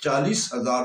40,000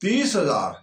30,000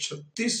36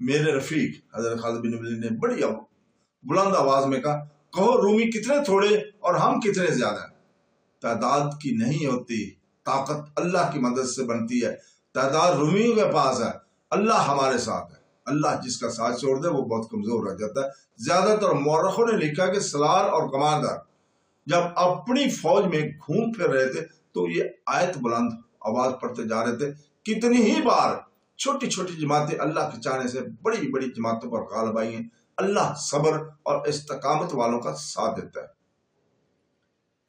میرے رفیق حضرت خالد بن ولید نے بڑی بلند آواز میں کہا کہو رومی کتنے تھوڑے اور ہم کتنے زیادہ ہیں؟ تعداد کی نہیں ہوتی، طاقت اللہ کی مدد سے بنتی ہے۔ تعداد رومیوں کے پاس ہے، اللہ ہمارے ساتھ ہے۔ اللہ جس کا ساتھ چھوڑ دے وہ بہت کمزور رہ جاتا ہے۔ زیادہ تر مورخوں نے لکھا کہ سالار اور کماندار جب اپنی فوج میں گھوم پھر رہے تھے تو یہ آیت بلند آواز پڑھتے جا رہے تھے، کتنی ہی بار چھوٹی چھوٹی جماعتیں اللہ کے چاہنے سے بڑی بڑی جماعتوں پر غالب آئی ہیں۔ اللہ صبر اور استقامت والوں کا ساتھ دیتا ہے۔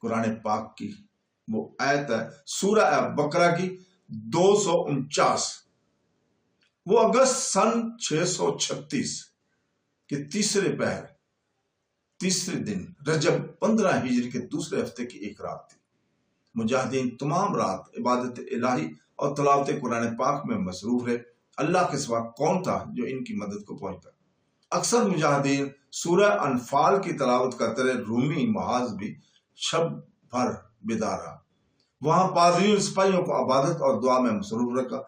قرآن پاک کی وہ آیت ہے سورہ بقرہ کی 249، وہ اگست سن 636 کے تیسرے پہر تیسرے دن رجب 15 ہجری کے دوسرے ہفتے کی ایک رات تھی۔ مجاہدین تمام رات عبادت الہی اور تلاوت قرآن پاک میں مصروف رہے۔ اللہ کے سوا کون تھا جو ان کی مدد کو پہنچتا؟ اکثر مجاہدین سورہ انفال کی تلاوت کرتے رہے۔ رومی محاذ بھی شب بھر بیدار رہا۔ وہاں پادریوں اور سپاہیوں کو عبادت اور دعا میں مصروف رکھا۔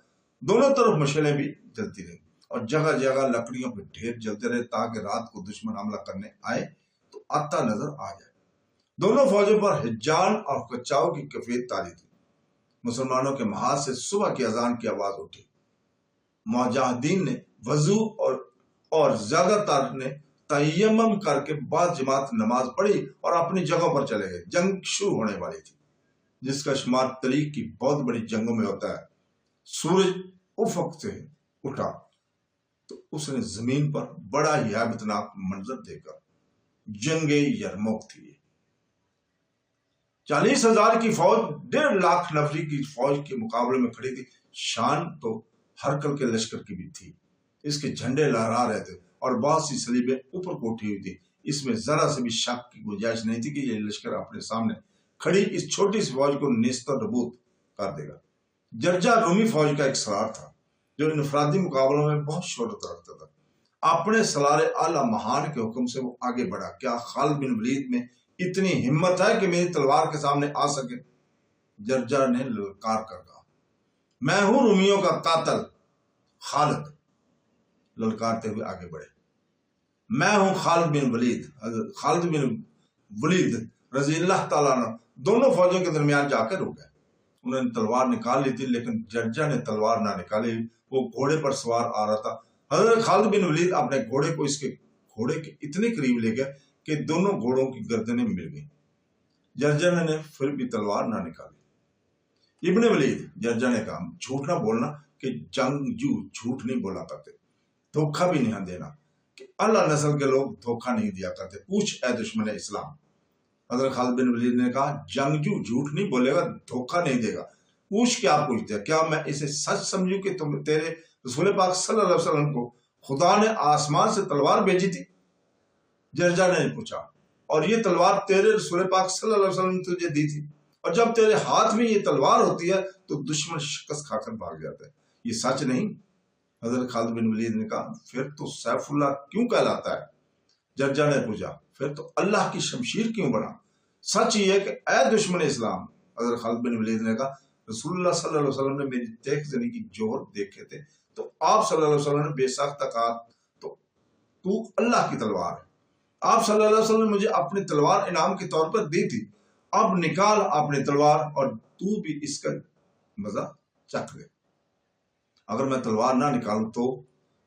دونوں طرف مشعلیں بھی جلتی رہی اور جگہ جگہ لکڑیوں پہ ڈھیر جلتے رہے تاکہ رات کو دشمن حملہ کرنے آئے تو آتا نظر آ جائے۔ دونوں فوجوں پر حجان اور کچاؤ کی کیفیت تاری تھی۔ مسلمانوں کے محاذ سے صبح کی اذان کی آواز اٹھی۔ مجاہدین نے وضو اور زیادہ تر نے تیمم کر کے بعد جماعت نماز پڑھی اور اپنی جگہوں پر چلے گئے۔ جنگ شروع ہونے والی تھی جس کا شمار تاریخ کی بہت بڑی جنگوں میں ہوتا ہے۔ سورج افق سے اٹھا تو اس نے زمین پر بڑا ہی ہیبتناک منظر دیکھا۔ جنگ یرموک تھی۔ 40,000 کی فوج 1.5 لاکھ نفری کی فوج کے مقابلے میں کھڑی تھی۔ شان تو ہرکل کے لشکر کی بھی تھی۔ اس کے جھنڈے لہرا رہے تھے اور بہت سی صلیبیں اوپر کو اٹھی ہوئی تھی۔ اس میں ذرا سے بھی شک کی گنجائش نہیں تھی کہ یہ لشکر اپنے سامنے کھڑی اس چھوٹی سی فوج کو نیست و نابود کر دے گا۔ جرجا رومی فوج کا ایک سالار تھا جو انفرادی مقابلوں میں بہت شہرت رکھتا تھا۔ اپنے سالار اعلی مہان کے حکم سے وہ آگے بڑھا۔ کیا خالد بن ولید میں اتنی ہمت ہے کہ میری تلوار کے سامنے آ سکے؟ جرجا نے للکار کر کہا، میں ہوں رومیوں کا قاتل خالد۔ للکارتے ہوئے آگے بڑھے، میں ہوں خالد بن ولید۔ خالد بن ولید رضی اللہ تعالیٰ عنہ دونوں فوجوں کے درمیان جا کے رک گئے۔ انہوں نے تلوار نکال لی تھی لیکن جرجا نے تلوار نہ نکالی۔ وہ گھوڑے پر سوار آ رہا تھا۔ حضرت خالد بن ولید اپنے گھوڑے کو اس کے گھوڑے کے اتنے قریب لے گئے کہ دونوں گھوڑوں کی گردنیں مل گئیں۔ جرجا نے پھر بھی تلوار نہ نکالی۔ ابن ولید، جرجا نے کہا، جھوٹ نہ بولنا کہ جنگجو جھوٹ نہیں بولا کرتے، دھوکہ بھی نہیں دینا کہ اللہ نسل کے لوگ دھوکہ نہیں دیا کرتے۔ پوچھ اے دشمن اسلام۔ حضرت خالد بن ولید نے کہا، جنگجو جھوٹ نہیں بولے گا، دھوکہ نہیں دے گا۔ پوچھ کیا پوچھتے ہیں؟ کیا میں اسے سچ سمجھوں کہ تیرے رسول پاک صلی اللہ علیہ وسلم کو خدا نے آسمان سے تلوار بھیجی تھی؟ جرجا نے پوچھا، اور یہ تلوار تیرے رسول پاک صلی اللہ علیہ وسلم نے تجھے دی تھی؟ اور جب تیرے ہاتھ میں یہ تلوار ہوتی ہے تو دشمن شکست کھا کر بھاگ جاتا ہے، یہ سچ نہیں؟ حضرت خالد بن ولید نے کہا، پھر تو سیف اللہ کیوں کہلاتا ہے؟ جرجا نے پوچھا، پھر تو اللہ کی شمشیر کیوں بنا؟ سچ یہ ہے کہ اے دشمن اسلام، حضرت خالد بن ولید نے کہا، رسول اللہ صلی اللہ علیہ وسلم نے میری دیکھ زنی کی جوہر دیکھے تھے تو آپ صلی اللہ علیہ وسلم نے بے ساختہ کہا تو اللہ کی تلوار ہے۔ آپ صلی اللہ علیہ وسلم نے مجھے اپنی تلوار انعام کے طور پر دی تھی، اب نکال اپنی تلوار اور تو بھی اس کا مزہ چکھ لے۔ اگر میں تلوار نہ نکالوں تو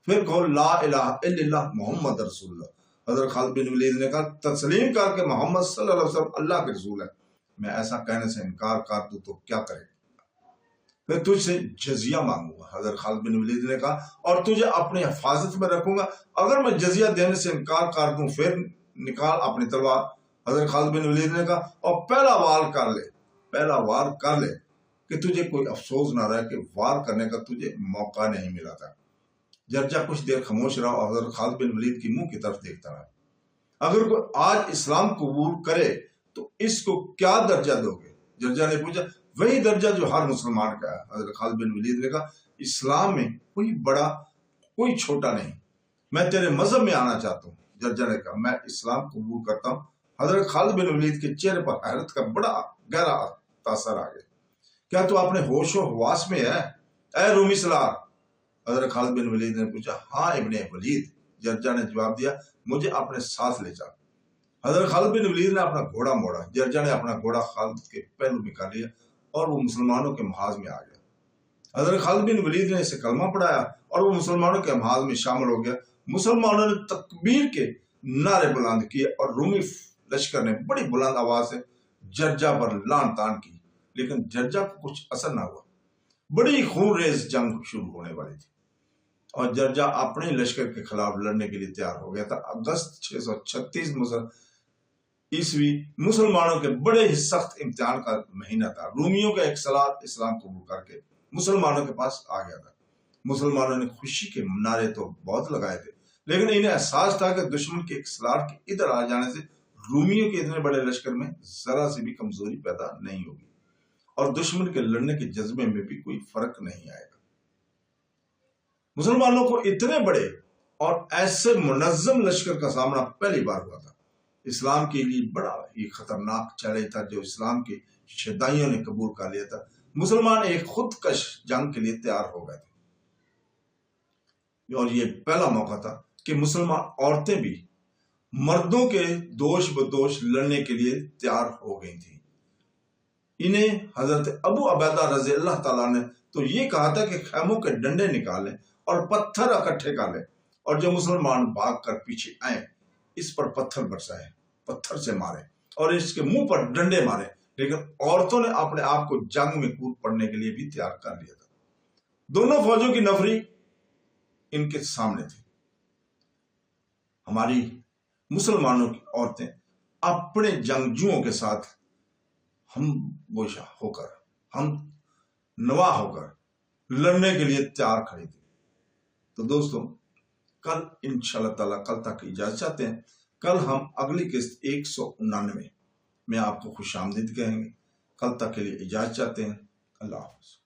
پھر کہو لا الہ الا اللہ محمد رسول اللہ۔ حضرت خالد بن ولید نے کہا، تسلیم کر کے محمد صلی اللہ علیہ وسلم اللہ کے رسول ہے۔ میں ایسا کہنے سے انکار کر دوں تو کیا کرے؟ پھر تجھ سے جزیہ مانگوں گا۔ حضرت خالد بن ولید نے کہا، اور تجھے اپنی حفاظت میں رکھوں گا۔ اگر میں جزیہ دینے سے انکار کر دوں پھر نکال اپنی تلوار۔ حضرت خالد بن ولید نے کہا، اور پہلا وار کر لے کہ تجھے کوئی افسوس نہ رہے کہ وار کرنے کا تجھے موقع نہیں ملا تھا۔ جرجا کچھ دیر خاموش رہا اور حضرت خالد بن ولید کی منہ کی طرف دیکھتا رہا۔ اگر کوئی آج اسلام قبول کرے تو اس کو کیا درجہ دو گے؟ جرجا نے پوچھا، وہی درجہ جو ہر مسلمان کا ہے۔ حضرت خالد بن ولید نے کہا، اسلام میں کوئی بڑا کوئی چھوٹا نہیں، میں تیرے مذہب میں آنا چاہتا ہوں۔ جرجا نے کہا، میں اسلام قبول کرتا ہوں۔ حضرت خالد بن ولید کے چہرے پر حیرت کا بڑا گہرا تاثر آ گیا۔ کیا تو اپنے ہوش و حواس میں ہے اے رومی سالار؟ حضرت خالد بن ولید نے پوچھا ہاں ابن ولید، جرجا نے جواب دیا مجھے اپنے ساتھ لے جا۔ حضرت خالد بن ولید نے اپنا گھوڑا موڑا، جرجا نے اپنا گھوڑا خالد کے پہلو میں کر لیا اور وہ مسلمانوں کے محاذ میں آ گیا۔ حضرت خالد بن ولید نے اسے کلمہ پڑھایا اور وہ مسلمانوں کے محاذ میں شامل ہو گیا۔ مسلمانوں نے تکبیر کے نعرے بلند کیے اور رومی لشکر نے بڑی بلند آواز سے جرجا پر لان تان کی، لیکن جرجا کو کچھ اثر نہ ہوا۔ بڑی خون ریز جنگ شروع ہونے والی تھی اور جرجا اپنے لشکر کے خلاف لڑنے کے لیے تیار ہو گیا تھا۔ اگست 636 عیسوی مسلمانوں کے بڑے ہی سخت امتحان کا مہینہ تھا۔ رومیوں کا ایک سالار اسلام قبول کر کے مسلمانوں کے پاس آ گیا تھا۔ مسلمانوں نے خوشی کے نعرے تو بہت لگائے تھے، لیکن انہیں احساس تھا کہ دشمن کے ایک سالار کے ادھر آ جانے سے رومیوں کے اتنے بڑے لشکر میں ذرا سی بھی کمزوری پیدا نہیں ہوگی اور دشمن کے لڑنے کے جذبے میں بھی کوئی فرق نہیں آئے گا۔ مسلمانوں کو اتنے بڑے اور ایسے منظم لشکر کا سامنا پہلی بار ہوا تھا۔ اسلام کے لیے بڑا ہی خطرناک چیلنج تھا جو اسلام کے شدائیوں نے قبول کر لیا تھا۔ مسلمان ایک خودکش جنگ کے لیے تیار ہو گئے تھے اور یہ پہلا موقع تھا کہ مسلمان عورتیں بھی مردوں کے دوش بدوش لڑنے کے لیے تیار ہو گئی تھیں۔ انہیں حضرت ابو عبیدہ رضی اللہ تعالیٰ نے تو یہ کہا تھا کہ خیموں کے ڈنڈے نکالیں اور پتھر اکٹھے کر لیں، اور جو مسلمان بھاگ کر پیچھے آئیں اس پر پتھر برسائیں، پتھر سے ماریں اور اس کے منہ پر ڈنڈے ماریں۔ لیکن عورتوں نے اپنے آپ کو جنگ میں کود پڑنے کے لیے بھی تیار کر لیا تھا۔ دونوں فوجوں کی نفری ان کے سامنے تھی۔ ہماری مسلمانوں کی عورتیں اپنے جنگجوؤں کے ساتھ ہم گوشہ ہو کر، ہم نوا ہو کر لڑنے کے لیے تیار کھڑی تھی۔ تو دوستوں، کل انشاءاللہ تعالیٰ کل تک اجازت چاہتے ہیں۔ کل ہم اگلی قسط 199 میں آپ کو خوش آمدید کہیں گے۔ کل تک کے لیے اجازت چاہتے ہیں۔ اللہ حافظ۔